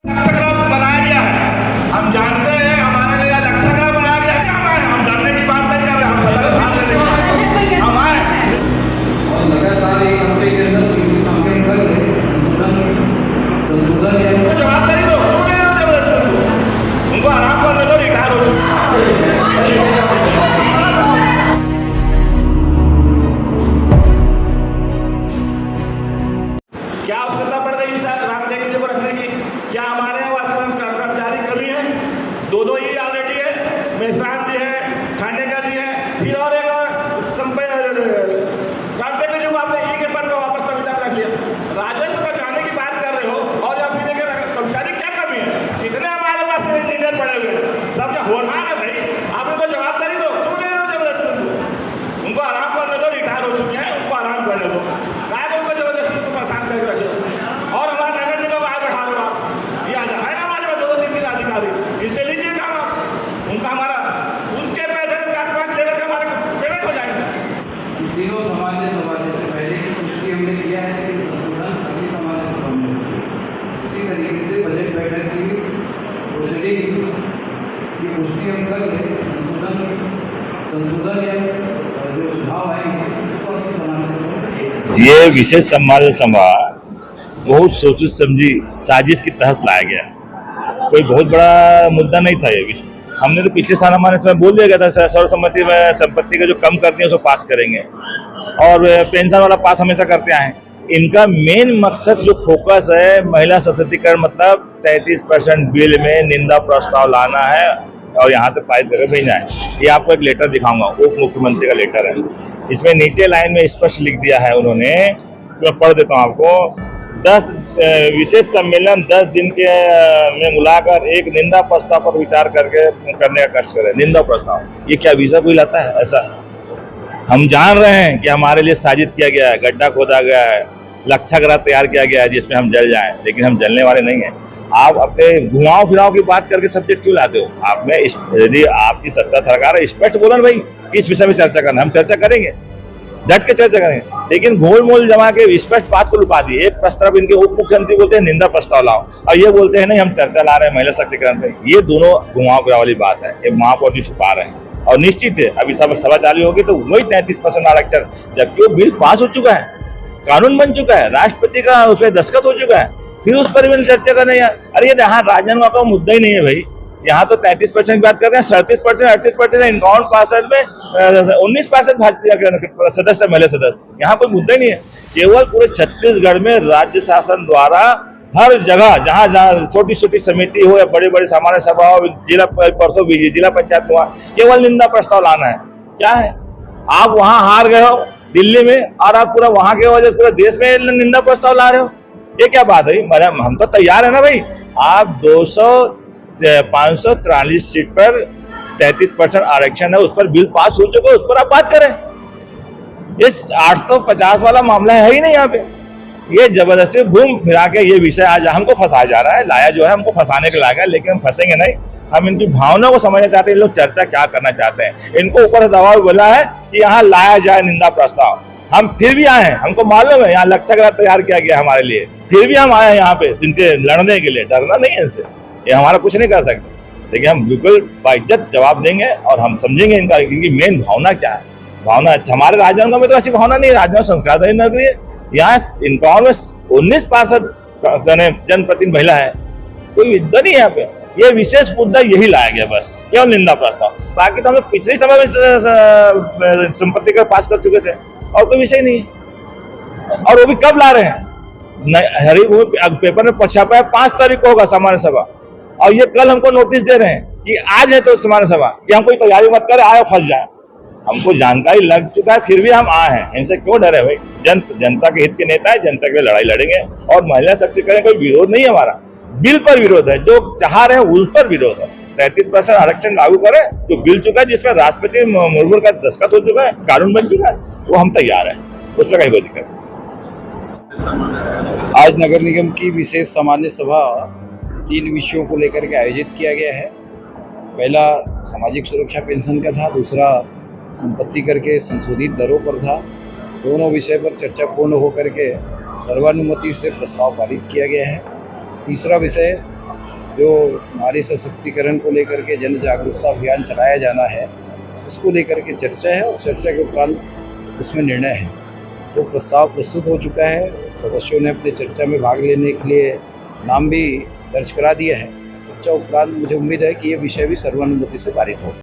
लक्ष्यग्रह बनाया गया है, हम जानते हैं हमारे लिए लक्ष्यग्रह बनाया गया है। हम आए, हम डरने की बात नहीं कर रहे, हम सदर भाग लेने की बात, हम आए और लगातार एक हफ्ते के अंदर संकेत कर संशोधन या जवाबदारी दो, उनको आराम करने दो, रिटायर हो क्या आवश्यकता पड़ गई सर राम देवी जी को रखने की? क्या हमारे कर्मचारी कमी है? दो ही ऑलरेडी है, मेहसान जी है, खानेकर जी है, फिर और एक राम देवी जी को आपने ई के पद को वापस संविदा में रख लिया। राजस्व बचाने की बात कर रहे हो और या फिर कर्मचारी क्या कमी है? कितने हमारे पास इंजीनियर पड़े हुए हैं, सब क्या होनहार है भाई? आप उनको जवाबदारी दो, तुम ले लो जबरदस्ती उनको आराम करने दो, रिटायर हो चुके हैं, उनको आराम करने दो, उनको जबरदस्ती उनको परेशान करके रखो। और हमारे नगर निगम आए बैठा लो आप, ये है ना हमारे पास 2-3 अधिकारी, इनसे लीजिए काम आप, उनका हमारा उनके पैसे 4-5 लेवल का हमारा पेमेंट हो जाएगा। तीनों सामान्य सभा से पहले की पुष्टि हमने किया है, लेकिन संशोधन अभी सामान्य सभा में उसी तरीके से बजट बैठक की प्रोसीडिंग की पुष्टि हम कर ले, संशोधन या जो सुझाव आएंगे उसको अभी सामान्य सभा में ये विशेष सम्मान सभा बहुत सोची समझी साजिश के तहत लाया गया, कोई बहुत बड़ा मुद्दा नहीं था ये विषय। हमने तो पिछले स्थान हमारे समय बोल दिया गया था सर्वसम्मति में संपत्ति का जो कम करते हैं उसको पास करेंगे, और पेंशन वाला पास हमेशा करते आए। इनका मेन मकसद जो फोकस है महिला सशक्तिकरण, मतलब 33% बिल में निंदा प्रस्ताव लाना है और यहाँ से पारित करके भेजना है। ये आपको एक लेटर दिखाऊंगा, उप मुख्यमंत्री का लेटर है। इसमें नीचे लाइन में स्पष्ट लिख दिया है उन्होंने, मैं पढ़ देता हूँ आपको। 10 विशेष सम्मेलन 10 दिन के में बुलाकर एक निंदा प्रस्ताव पर विचार करके करने का कष्ट करें। निंदा प्रस्ताव, ये क्या वीजा कोई लाता है? ऐसा हम जान रहे हैं कि हमारे लिए साजिश किया गया है, गड्ढा खोदा गया है, लक्ष्यग्रह तैयार किया गया है जिसमें हम जल जाएं, लेकिन हम जलने वाले नहीं हैं। आप अपने घुमाव फिराव की बात करके सब्जेक्ट क्यों लाते हो? आप में यदि आपकी सत्ता सरकार है, स्पष्ट बोलो ना भाई, किस विषय में चर्चा करना, हम चर्चा करेंगे, डट के चर्चा करेंगे, लेकिन गोल मोल जमा के स्पष्ट बात को लुपा दी। एक प्रस्ताव इनके उप मुख्यमंत्री बोलते हैं निंदा प्रस्ताव लाओ, और ये बोलते हैं नहीं हम चर्चा ला रहे हैं महिला सशक्तिकरण पे। ये दोनों घुमाव फिराव वाली बात है, ये महापौर जी छुपा रहे हैं। और निश्चित है अभी सब सभा चालू होगी तो वही 33% आरक्षण, जबकि वो बिल पास हो चुका है, कानून बन चुका है, राष्ट्रपति का उस पर दस्तखत हो चुका है, फिर उस पर भी चर्चा करने। अरे ये यहाँ राजनामा का मुद्दा ही नहीं है भाई, यहाँ तो 33% की बात करते हैं, 37%, 38%, 51% में 19% भाजपा सदस्य, महिला सदस्य, यहाँ कोई मुद्दा ही नहीं है। केवल पूरे छत्तीसगढ़ में राज्य शासन द्वारा हर जगह जहाँ जहाँ छोटी छोटी समिति हो या बड़े बड़े सामान्य सभा हो, जिला परसों भी जिला पंचायत हुआ, केवल निंदा प्रस्ताव लाना है। क्या है, आप वहाँ हार गए हो दिल्ली में और आप पूरा वहाँ के वजह पूरे देश में निंदा प्रस्ताव ला रहे हो, ये क्या बात है? हम तो तैयार है ना भाई, आप 543 सीट पर 33% आरक्षण है, उस पर बिल पास हो चुका है, उस पर आप बात करें। इस 850 वाला मामला है ही नहीं यहाँ पे। ये जबरदस्ती घूम फिरा के ये विषय आज हमको फंसाया जा रहा है, लाया जो है हमको फंसाने के लायक है, लेकिन हम फंसेंगे नहीं। हम इनकी भावना को समझना चाहते हैं, लोग चर्चा क्या करना चाहते हैं। इनको ऊपर से दबाव बोला है कि यहाँ लाया जाए निंदा प्रस्ताव, हम फिर भी आए हैं, हमको मालूम है यहाँ लक्ष्यग्रह तैयार किया गया हमारे लिए, फिर भी हम आए हैं यहाँ पे इनसे लड़ने के लिए। डरना नहीं है इनसे, ये हमारा कुछ नहीं कर सकते, लेकिन हम बिल्कुल बाइज्जत जवाब देंगे और हम समझेंगे इनकी मेन भावना क्या है। भावना हमारे राजनांदगांव में तो ऐसी भावना नहीं है, राजनांदगांव संस्कार नगरी है, यहाँ इंदौर में 19% जनप्रतिनिधि महिला है, कोई मुद्दा नहीं है यहाँ पे। ये विशेष मुद्दा यही लाया गया बस, केवल निंदा प्रस्ताव। बाकी तो हम लोग पिछले समय में संपत्ति कर पास कर चुके थे और कोई विषय नहीं है। और वो भी कब ला रहे हैं? वो पेपर में छपा है 5 तारीख को होगा सामान्य सभा, और ये कल हमको नोटिस दे रहे हैं कि आज है तो सामान्य सभा, कि हम कोई तैयारी मत करें, आए फंस जाए। हमको जानकारी लग चुका है, फिर भी हम आए हैं, इनसे क्यों डरे भाई? जनता के हित के नेता है, जनता के लिए लड़ाई लड़ेंगे। और महिला सशक्तिकरण कोई विरोध नहीं है हमारा, बिल पर विरोध है, जो चाह रहे हैं उस पर विरोध है। 33% आरक्षण लागू करें, जो बिल चुका है, जिसमें राष्ट्रपति मुर्मू का दस्तखत हो चुका है, कानून बन चुका है, वो हम तैयार है, उसमें कहीं कोई दिक्कत नहीं। आज नगर निगम की विशेष सामान्य सभा 3 विषयों को लेकर के आयोजित किया गया है। पहला सामाजिक सुरक्षा पेंशन का था, दूसरा संपत्ति कर के संशोधित दरों पर था। दोनों विषय पर चर्चा पूर्ण होकर के सर्वानुमति से प्रस्ताव पारित किया गया है। तीसरा विषय जो नारी सशक्तिकरण को लेकर के जन जागरूकता अभियान चलाया जाना है, उसको लेकर के चर्चा है और चर्चा के उपरांत उसमें निर्णय है। तो प्रस्ताव प्रस्तुत हो चुका है, सदस्यों ने अपने चर्चा में भाग लेने के लिए नाम भी दर्ज करा दिया है। चर्चा उपरांत मुझे उम्मीद है कि ये विषय भी सर्वानुमति से पारित हो।